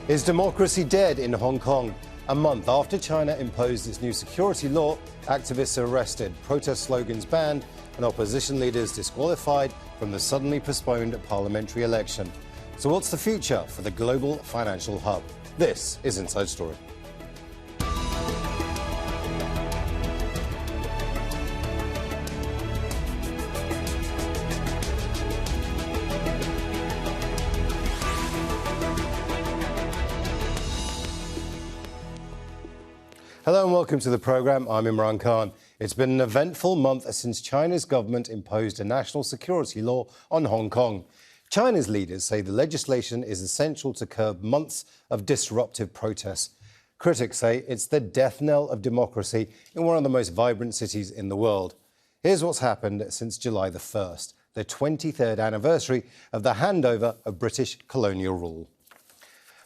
Is democracy dead in Hong Kong? A month after China imposed its new security law, activists are arrested, protest slogans banned, and opposition leaders disqualified from the suddenly postponed parliamentary election. So what's the future for the global financial hub? This is Inside Story. Hello and welcome to the programme. I'm Imran Khan. It's been an eventful month since China's government imposed a national security law on Hong Kong. China's leaders say the legislation is essential to curb months of disruptive protests. Critics say it's the death knell of democracy in one of the most vibrant cities in the world. Here's what's happened since July the 1st, the 23rd anniversary of the handover of British colonial rule.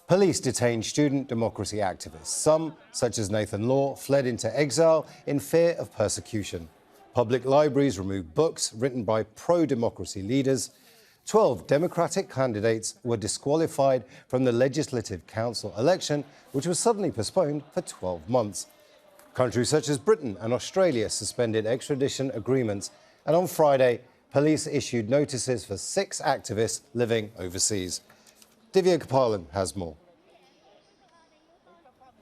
Police detained student democracy activists. Some, such as Nathan Law, fled into exile in fear of persecution. Public libraries removed books written by pro-democracy leaders. 12 Democratic candidates were disqualified from the Legislative Council election, which was suddenly postponed for 12 months. Countries such as Britain and Australia suspended extradition agreements. And on Friday, police issued notices for 6 activists living overseas. Divya Kapalan has more.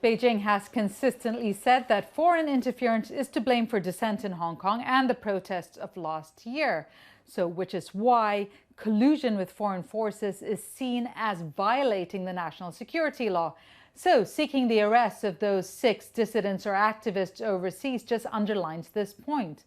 Beijing has consistently said that foreign interference is to blame for dissent in Hong Kong and the protests of last year. So, which is why collusion with foreign forces is seen as violating the national security law. So, seeking the arrest of those 6 dissidents or activists overseas just underlines this point.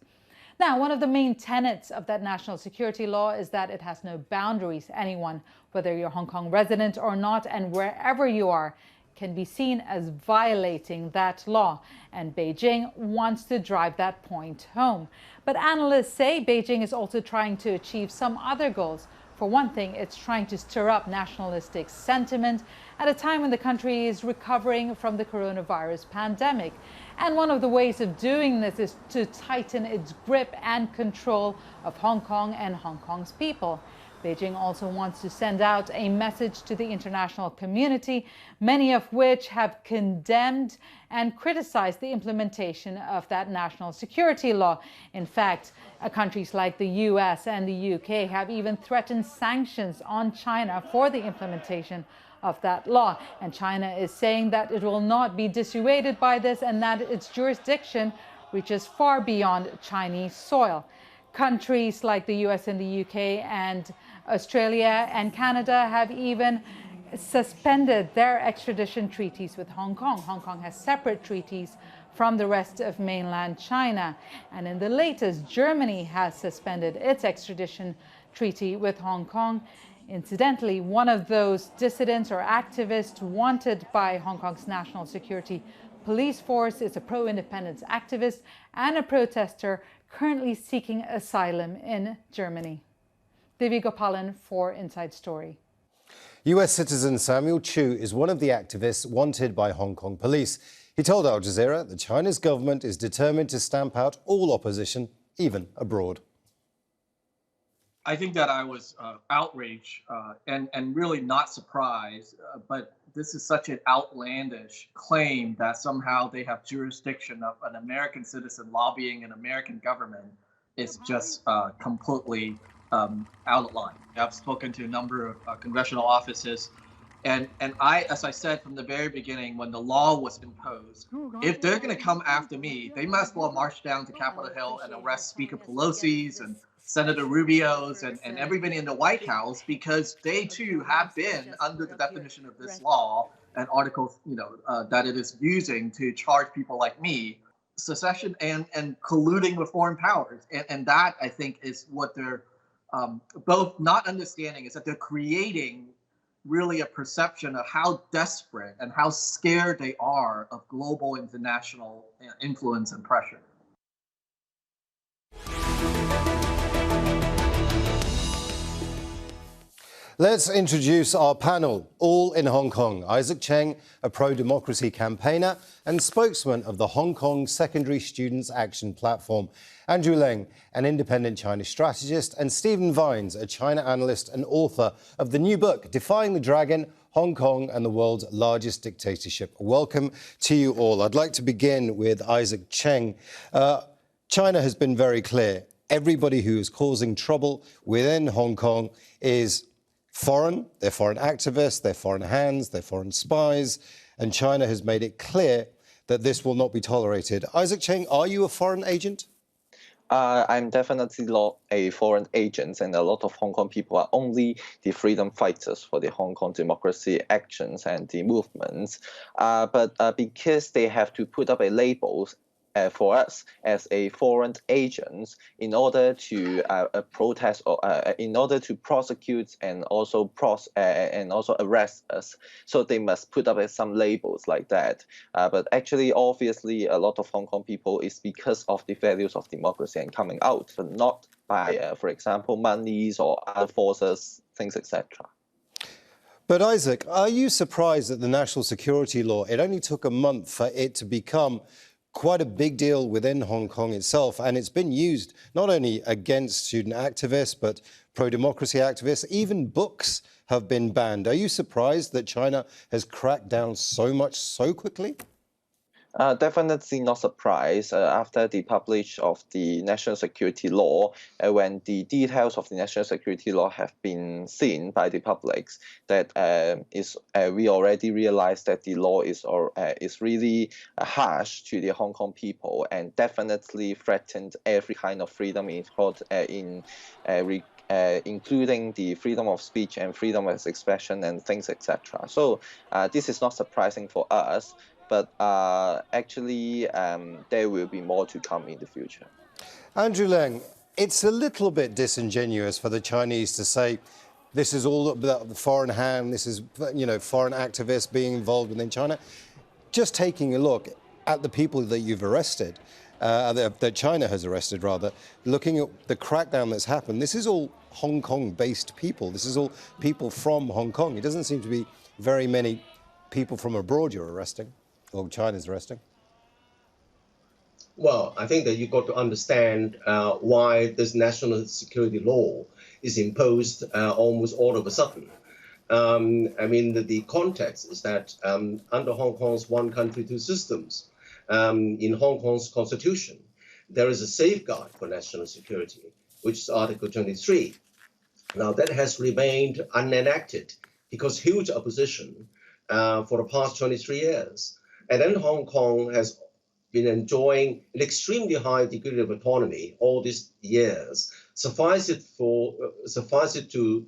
Now, one of the main tenets of that national security law is that it has no boundaries. Anyone, whether you're a Hong Kong resident or not, and wherever you are, can be seen as violating that law. And Beijing wants to drive that point home. But analysts say Beijing is also trying to achieve some other goals. For one thing, it's trying to stir up nationalistic sentiment at a time when the country is recovering from the coronavirus pandemic. And one of the ways of doing this is to tighten its grip and control of Hong Kong and Hong Kong's people. Beijing also wants to send out a message to the international community, many of which have condemned and criticized the implementation of that national security law. In fact, countries like the US and the UK have even threatened sanctions on China for the implementation of that law. And China is saying that it will not be dissuaded by this and that its jurisdiction reaches far beyond Chinese soil. Countries like the US and the UK and Australia and Canada have even suspended their extradition treaties with Hong Kong. Hong Kong has separate treaties from the rest of mainland China. And in the latest, Germany has suspended its extradition treaty with Hong Kong. Incidentally, one of those dissidents or activists wanted by Hong Kong's national security police force is a pro-independence activist and a protester currently seeking asylum in Germany. Divya Gopalan for Inside Story. US citizen Samuel Chu is one of the activists wanted by Hong Kong police. He told Al Jazeera that China's government is determined to stamp out all opposition, even abroad. I think that I was outraged and really not surprised, but this is such an outlandish claim that somehow they have jurisdiction of an American citizen lobbying an American government is just completely out of line. I've spoken to a number of congressional offices, and I, as I said from the very beginning, when the law was imposed, if they're going to come after me, they might as well march down to Capitol Hill and arrest Speaker Pelosi's and Senator Rubio's and everybody in the White House, because they too have been under the definition of this law and articles, that it is using to charge people like me, secession and colluding with foreign powers. And that, I think, is what they're both not understanding, is that they're creating really a perception of how desperate and how scared they are of global international influence and pressure. Let's introduce our panel, all in Hong Kong. Isaac Cheng, a pro-democracy campaigner and spokesman of the Hong Kong Secondary Students Action Platform. Andrew Leung, an independent China strategist, and Stephen Vines, a China analyst and author of the new book, Defying the Dragon, Hong Kong and the world's largest dictatorship. Welcome to you all. I'd like to begin with Isaac Cheng. China has been very clear. Everybody who is causing trouble within Hong Kong is foreign. They're foreign activists, they're foreign hands, they're foreign spies. And China has made it clear that this will not be tolerated. Isaac Cheng, are you a foreign agent? I'm definitely not a foreign agent, and a lot of Hong Kong people are only the freedom fighters for the Hong Kong democracy actions and the movements. But because they have to put up a label for us as a foreign agent in order to protest or in order to prosecute and also arrest us. So they must put up some labels like that. But actually, obviously, a lot of Hong Kong people is because of the values of democracy and coming out, but not by, for example, monies or other forces, things, etc. But Isaac, are you surprised that the national security law, it only took a month for it to become quite a big deal within Hong Kong itself, and it's been used not only against student activists, but pro-democracy activists. Even books have been banned. Are you surprised that China has cracked down so much so quickly? Definitely not surprised after the publish of the national security law, when the details of the national security law have been seen by the public, that we already realized that the law is really harsh to the Hong Kong people and definitely threatened every kind of freedom including the freedom of speech and freedom of expression and things, etc. So this is not surprising for us. But actually, there will be more to come in the future. Andrew Leung, it's a little bit disingenuous for the Chinese to say this is all about the foreign hand, this is, foreign activists being involved within China. Just taking a look at the people that you've arrested, that China has arrested, rather, looking at the crackdown that's happened, this is all Hong Kong-based people. This is all people from Hong Kong. It doesn't seem to be very many people from abroad you're arresting. Well, China's arresting? Well, I think that you've got to understand why this national security law is imposed almost all of a sudden. I mean, the context is that under Hong Kong's one country, two systems, in Hong Kong's constitution, there is a safeguard for national security, which is Article 23. Now, that has remained unenacted because huge opposition for the past 23 years. And then Hong Kong has been enjoying an extremely high degree of autonomy all these years. Suffice it to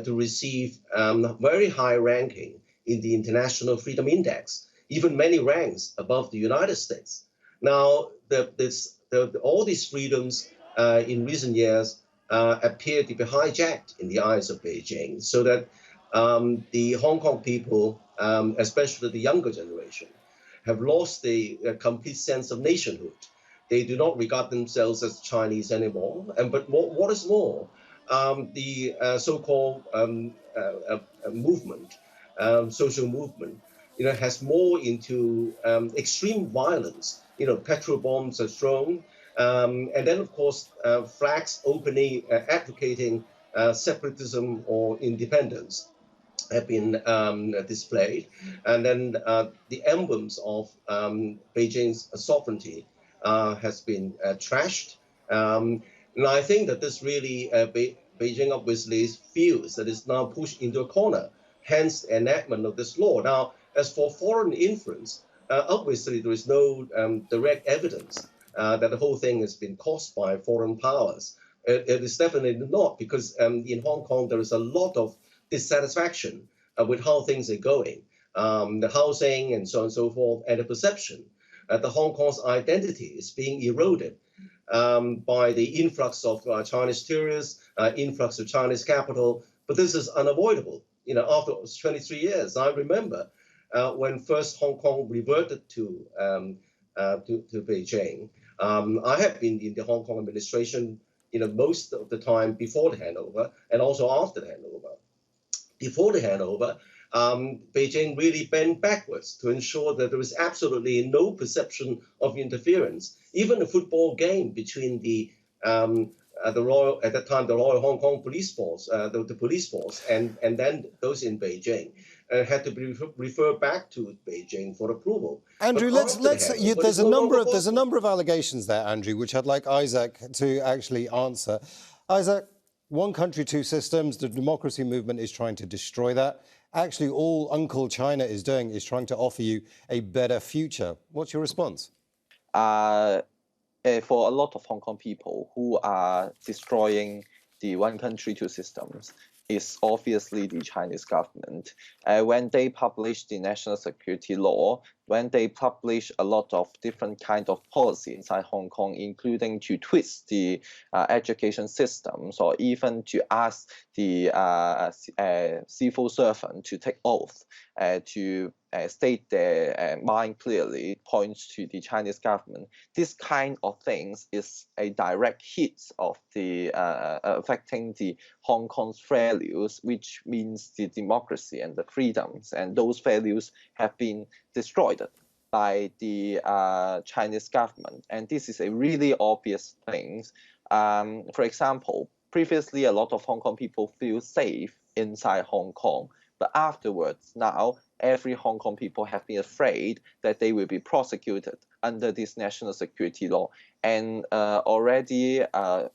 receive very high ranking in the International Freedom Index, even many ranks above the United States. Now, all these freedoms in recent years appear to be hijacked in the eyes of Beijing, so that the Hong Kong people, especially the younger generation, have lost the complete sense of nationhood. They do not regard themselves as Chinese anymore. But what is more, the so-called movement, social movement, has more into extreme violence. Petrol bombs are thrown, and then of course flags openly advocating separatism or independence have been displayed, and then the emblems of Beijing's sovereignty has been trashed. And I think that this really, Beijing obviously feels that it's now pushed into a corner, hence the enactment of this law. Now, as for foreign influence, obviously there is no direct evidence that the whole thing has been caused by foreign powers. It is definitely not, because in Hong Kong there is a lot of dissatisfaction with how things are going, the housing and so on and so forth, and the perception that Hong Kong's identity is being eroded by the influx of Chinese tourists, influx of Chinese capital. But this is unavoidable. After 23 years, I remember when first Hong Kong reverted to Beijing. I have been in the Hong Kong administration, most of the time before the handover and also after the handover. Before the handover, Beijing really bent backwards to ensure that there was absolutely no perception of interference. Even a football game between the at that time, the Royal Hong Kong Police Force, the police force, and then those in Beijing had to be referred back to Beijing for approval. Andrew, there's a number of allegations there, Andrew, which I'd like Isaac to actually answer. Isaac, one country, two systems, the democracy movement is trying to destroy that. Actually, all Uncle China is doing is trying to offer you a better future. What's your response? For a lot of Hong Kong people who are destroying the one country, two systems, is obviously the Chinese government. When they publish the national security law, when they publish a lot of different kind of policy inside Hong Kong, including to twist the education systems, or even to ask the civil servant to take oath to state their mind clearly, points to the Chinese government. This kind of things is a direct hit of the affecting the Hong Kong's values, which means the democracy and the freedoms, and those values have been destroyed by the Chinese government. And this is a really obvious thing. For example, previously a lot of Hong Kong people feel safe inside Hong Kong, but afterwards now every Hong Kong people have been afraid that they will be prosecuted under this national security law. And already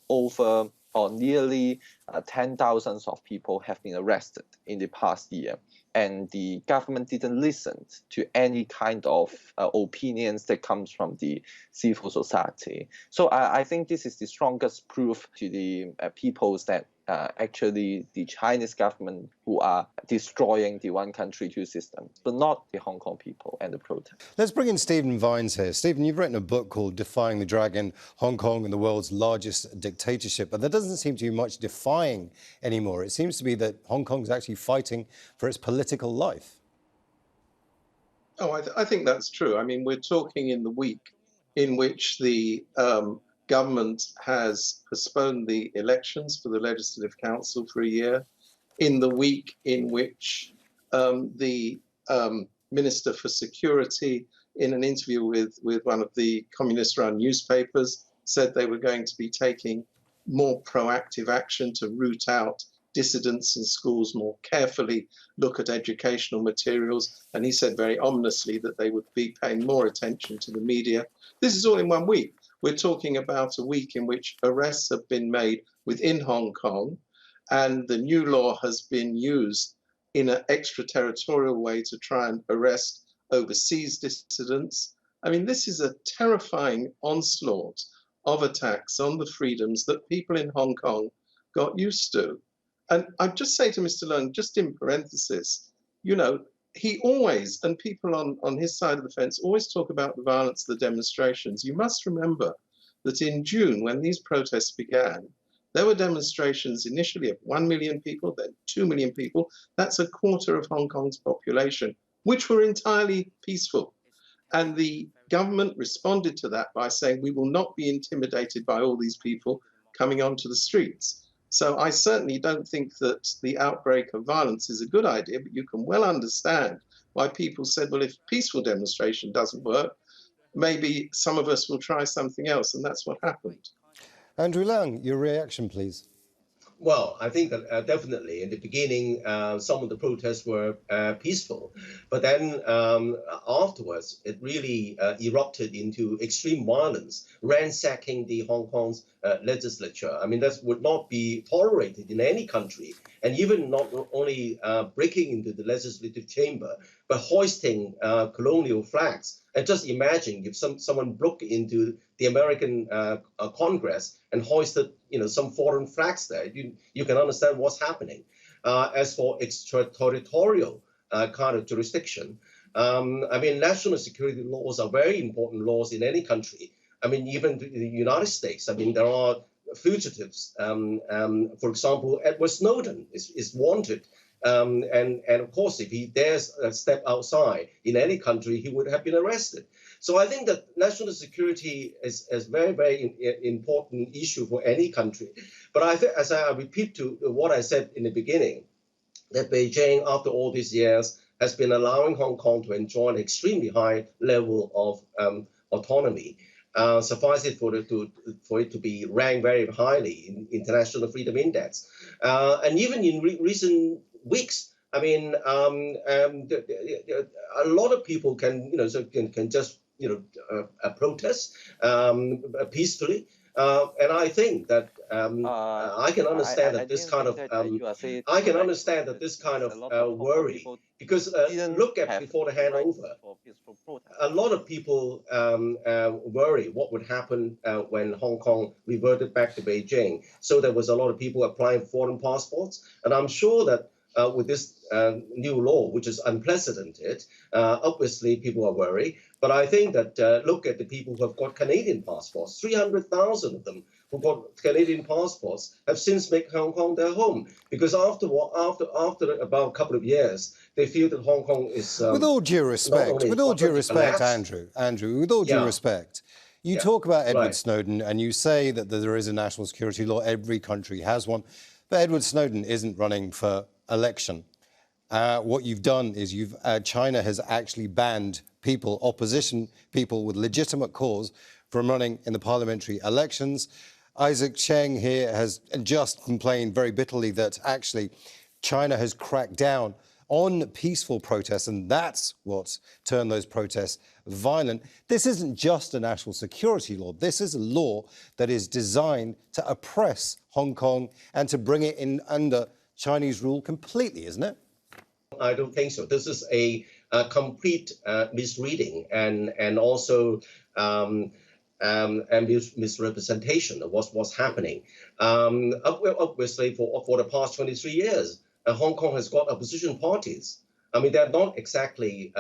over or nearly 10,000 of people have been arrested in the past year. And the government didn't listen to any kind of opinions that comes from the civil society. So I think this is the strongest proof to the peoples that actually the Chinese government who are destroying the one country, two systems, but not the Hong Kong people and the protest. Let's bring in Stephen Vines here. Stephen, you've written a book called Defying the Dragon, Hong Kong and the World's Largest Dictatorship, but there doesn't seem to be much defying anymore. It seems to be that Hong Kong is actually fighting for its political life. Oh, I think that's true. I mean, we're talking in the week in which the government has postponed the elections for the Legislative Council for a year, in the week in which the Minister for Security, in an interview with one of the communist-run newspapers, said they were going to be taking more proactive action to root out dissidents in schools more carefully, look at educational materials, and he said very ominously that they would be paying more attention to the media. This is all in 1 week. We're talking about a week in which arrests have been made within Hong Kong, and the new law has been used in an extraterritorial way to try and arrest overseas dissidents. I mean, this is a terrifying onslaught of attacks on the freedoms that people in Hong Kong got used to. And I'd just say to Mr. Leung, just in parenthesis, you know, he always, and people on his side of the fence, always talk about the violence of the demonstrations. You must remember that in June, when these protests began, there were demonstrations initially of 1 million people, then 2 million people. That's a quarter of Hong Kong's population, which were entirely peaceful. And the government responded to that by saying, we will not be intimidated by all these people coming onto the streets. So I certainly don't think that the outbreak of violence is a good idea, but you can well understand why people said, well, if peaceful demonstration doesn't work, maybe some of us will try something else, and that's what happened. Andrew Leung, your reaction, please. Well, I think that definitely in the beginning, some of the protests were peaceful, but then afterwards, it really erupted into extreme violence, ransacking the Hong Kong's legislature. I mean, that would not be tolerated in any country, and even not only breaking into the legislative chamber, but hoisting colonial flags. And just imagine if someone broke into the American Congress and hoisted, some foreign flags there. You can understand what's happening. As for extraterritorial kind of jurisdiction, I mean, national security laws are very important laws in any country. I mean, even in the United States, I mean, there are fugitives. For example, Edward Snowden is wanted. And of course, if he dares step outside in any country, he would have been arrested. So I think that national security is a very, very important issue for any country. But I think, as I repeat to what I said in the beginning, that Beijing, after all these years, has been allowing Hong Kong to enjoy an extremely high level of autonomy. Suffice it for it to be ranked very highly in International Freedom Index. And even in recent weeks, I mean, a lot of people can, can just, protest peacefully. And I think that I can understand that this kind of worry, because look at before the handover, a lot of people worry what would happen when Hong Kong reverted back to Beijing. So there was a lot of people applying for foreign passports, and I'm sure that with this new law, which is unprecedented, obviously people are worried. But I think that look at the people who have got Canadian passports. 300,000 of them who got Canadian passports have since made Hong Kong their home, because after about a couple of years, they feel that Hong Kong is with all due respect, Andrew, with all due respect. You talk about Edward Snowden and you say that there is a national security law. Every country has one. But Edward Snowden isn't running for election. What you've done is China has actually banned people, opposition people with legitimate cause, from running in the parliamentary elections. Isaac Cheng here has just complained very bitterly that actually China has cracked down on peaceful protests, and that's what's turned those protests violent. This isn't just a national security law. This is a law that is designed to oppress Hong Kong and to bring it in under Chinese rule completely, isn't it? I don't think so. This is a complete misreading and also misrepresentation of what's happening. Obviously, for the past 23 years, Hong Kong has got opposition parties. I mean, they're not exactly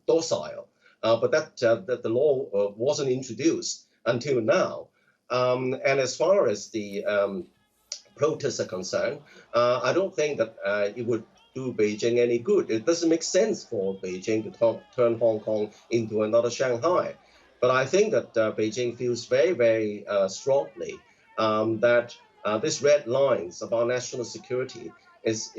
docile, but that the law wasn't introduced until now. And as far as the protests are concerned, I don't think that it would do Beijing any good. It doesn't make sense for Beijing to turn Hong Kong into another Shanghai. But I think that Beijing feels very, very strongly that these red lines about national security is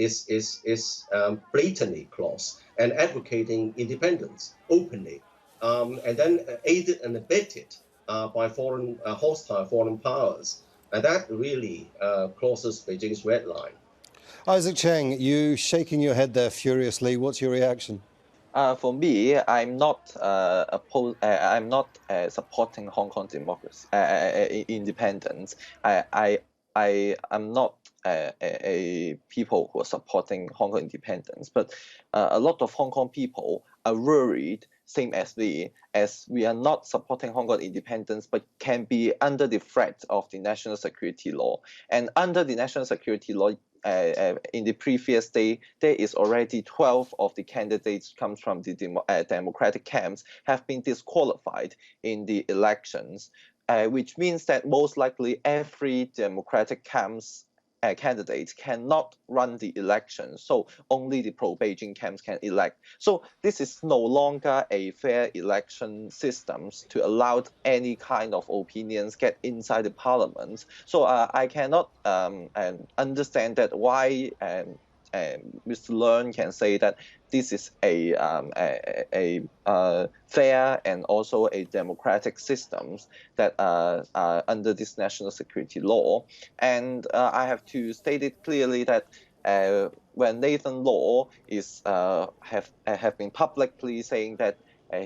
blatantly crossed and advocating independence openly, and then aided and abetted by hostile foreign powers. And that really crosses Beijing's red line. Isaac Cheng, you shaking your head there furiously. What's your reaction? For me, I'm not supporting Hong Kong democracy, independence. I am not a people who are supporting Hong Kong independence, but a lot of Hong Kong people are worried, same as we are not supporting Hong Kong independence, but can be under the threat of the national security law. And under the national security law, in the previous day, there is already 12 of the candidates comes from the democratic camps have been disqualified in the elections, which means that most likely every democratic camps candidate cannot run the election. So only the pro-Beijing camps can elect. So this is no longer a fair election system to allow any kind of opinions get inside the parliament. So I cannot understand that why Mr. Leung can say that this is a fair and also a democratic systems that are under this national security law. And I have to state it clearly that when Nathan Law is have been publicly saying that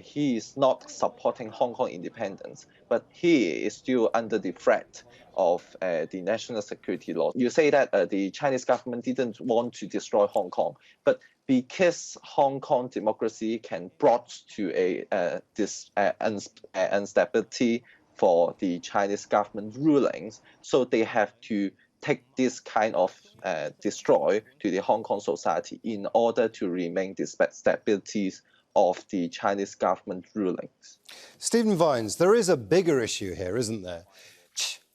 he is not supporting Hong Kong independence, but he is still under the threat of the national security law. You say that the Chinese government didn't want to destroy Hong Kong, but because Hong Kong democracy can brought to this instability for the Chinese government rulings, so they have to take this kind of destroy to the Hong Kong society in order to remain the stabilities of the Chinese government rulings. Stephen Vines, there is a bigger issue here, isn't there?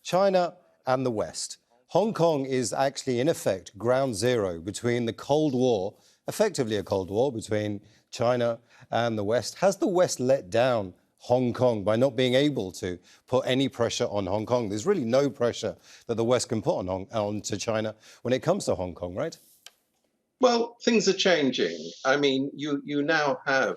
China and the West. Hong Kong is actually, in effect, ground zero between the Cold War, effectively a Cold War between China and the West. Has the West let down Hong Kong by not being able to put any pressure on Hong Kong? There's really no pressure that the West can put on to China when it comes to Hong Kong, right? Well, things are changing. I mean, you now have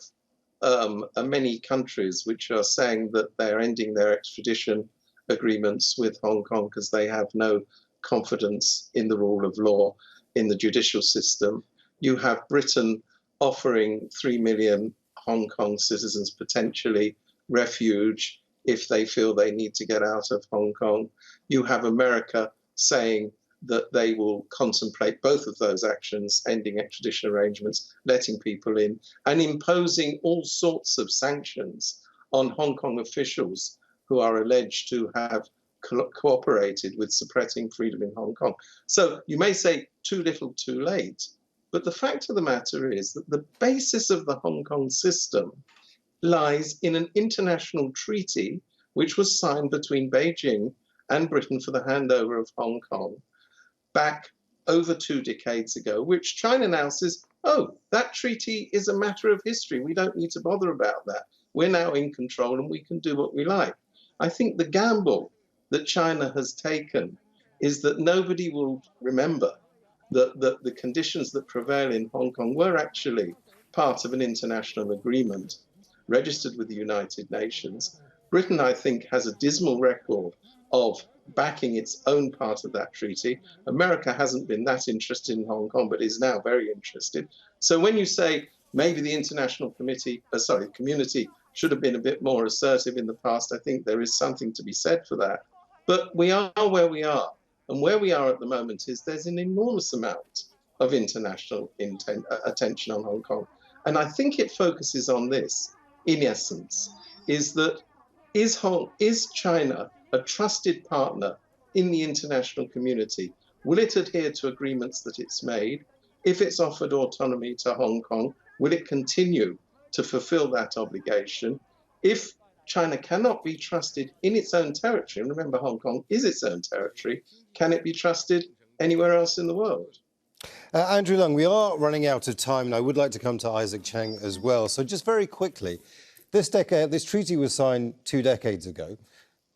many countries which are saying that they're ending their extradition agreements with Hong Kong because they have no confidence in the rule of law in the judicial system. You have Britain offering 3 million Hong Kong citizens potentially refuge if they feel they need to get out of Hong Kong. You have America saying that they will contemplate both of those actions, ending extradition arrangements, letting people in, and imposing all sorts of sanctions on Hong Kong officials who are alleged to have cooperated with suppressing freedom in Hong Kong. So you may say too little, too late, but the fact of the matter is that the basis of the Hong Kong system lies in an international treaty which was signed between Beijing and Britain for the handover of Hong Kong back over 2 decades ago, which China now says, oh, that treaty is a matter of history. We don't need to bother about that. We're now in control and we can do what we like. I think the gamble that China has taken is that nobody will remember that the conditions that prevail in Hong Kong were actually part of an international agreement registered with the United Nations. Britain, I think, has a dismal record of backing its own part of that treaty. America hasn't been that interested in Hong Kong, but is now very interested. So when you say maybe the international community should have been a bit more assertive in the past, I think there is something to be said for that. But we are where we are. And where we are at the moment is there's an enormous amount of international attention on Hong Kong. And I think it focuses on this, in essence, is that is China a trusted partner in the international community? Will it adhere to agreements that it's made? If it's offered autonomy to Hong Kong, will it continue to fulfill that obligation? If China cannot be trusted in its own territory, and remember Hong Kong is its own territory, can it be trusted anywhere else in the world? Andrew Leung, we are running out of time, and I would like to come to Isaac Cheng as well. So just very quickly, this treaty was signed 2 decades ago.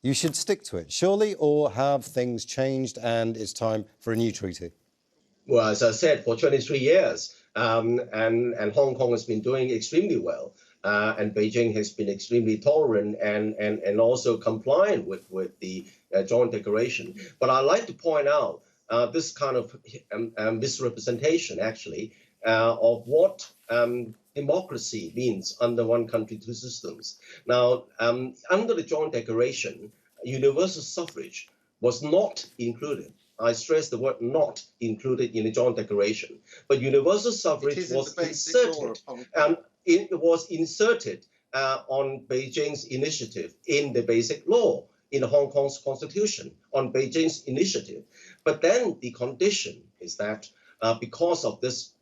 You should stick to it, surely, or have things changed and it's time for a new treaty? Well, as I said, for 23 years, and Hong Kong has been doing extremely well. And Beijing has been extremely tolerant and also compliant with the joint declaration. But I'd like to point out this kind of misrepresentation, actually, of what democracy means under one country, 2 systems. Now, under the joint declaration, universal suffrage was not included. I stress the word not included in the joint declaration. But universal suffrage was inserted. It was inserted on Beijing's initiative in the basic law, in Hong Kong's constitution, on Beijing's initiative. But then the condition is that because of this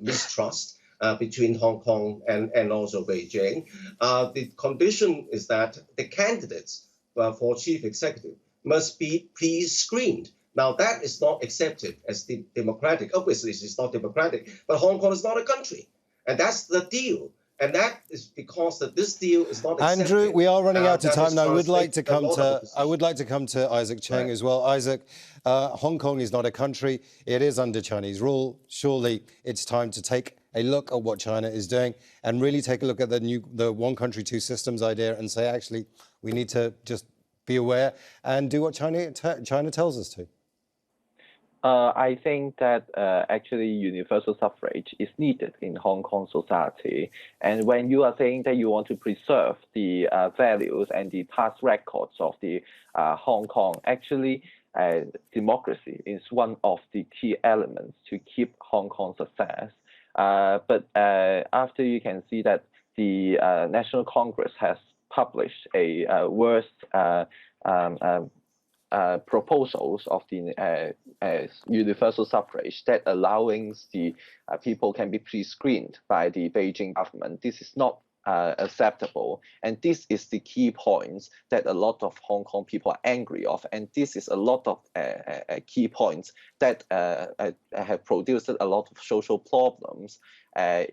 mistrust between Hong Kong and also Beijing, the condition is that the candidates for chief executive must be pre-screened. Now, that is not accepted as democratic. Obviously, it's not democratic, but Hong Kong is not a country. And that's the deal. And that is because this deal is not accepted. Andrew, we are running out of time now. I would like to come to Isaac Cheng as well. Isaac, Hong Kong is not a country. It is under Chinese rule. Surely it's time to take a look at what China is doing and really take a look at the one country, 2 systems idea and say, actually, we need to just be aware and do what China tells us to. I think that actually universal suffrage is needed in Hong Kong society. And when you are saying that you want to preserve the values and the past records of the Hong Kong, actually democracy is one of the key elements to keep Hong Kong success. But after you can see that the National Congress has published a worst proposals of the universal suffrage that allowing the people can be pre-screened by the Beijing government. This is not acceptable, and this is the key points that a lot of Hong Kong people are angry of, and this is a lot of key points that have produced a lot of social problems,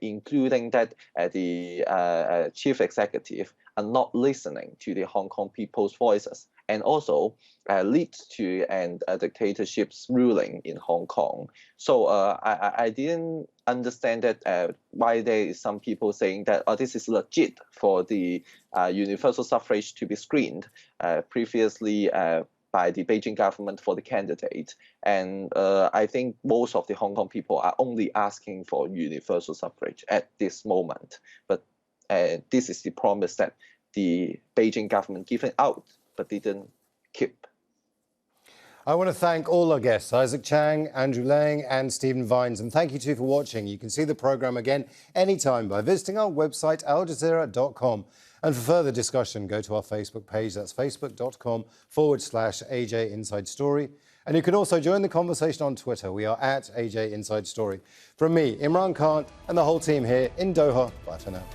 including that the chief executive are not listening to the Hong Kong people's voices. and also leads to a dictatorship's ruling in Hong Kong. So I didn't understand that why there is some people saying that this is legit for the universal suffrage to be screened previously by the Beijing government for the candidate. And I think most of the Hong Kong people are only asking for universal suffrage at this moment. But this is the promise that the Beijing government given out, but didn't keep. I want to thank all our guests, Isaac Cheng, Andrew Leung and Stephen Vines, and thank you too for watching. You can see the programme again anytime by visiting our website, aljazeera.com. And for further discussion, go to our Facebook page. That's facebook.com/AJ Inside Story. And you can also join the conversation on Twitter. We are at AJ Inside Story. From me, Imran Khan, and the whole team here in Doha, bye for now.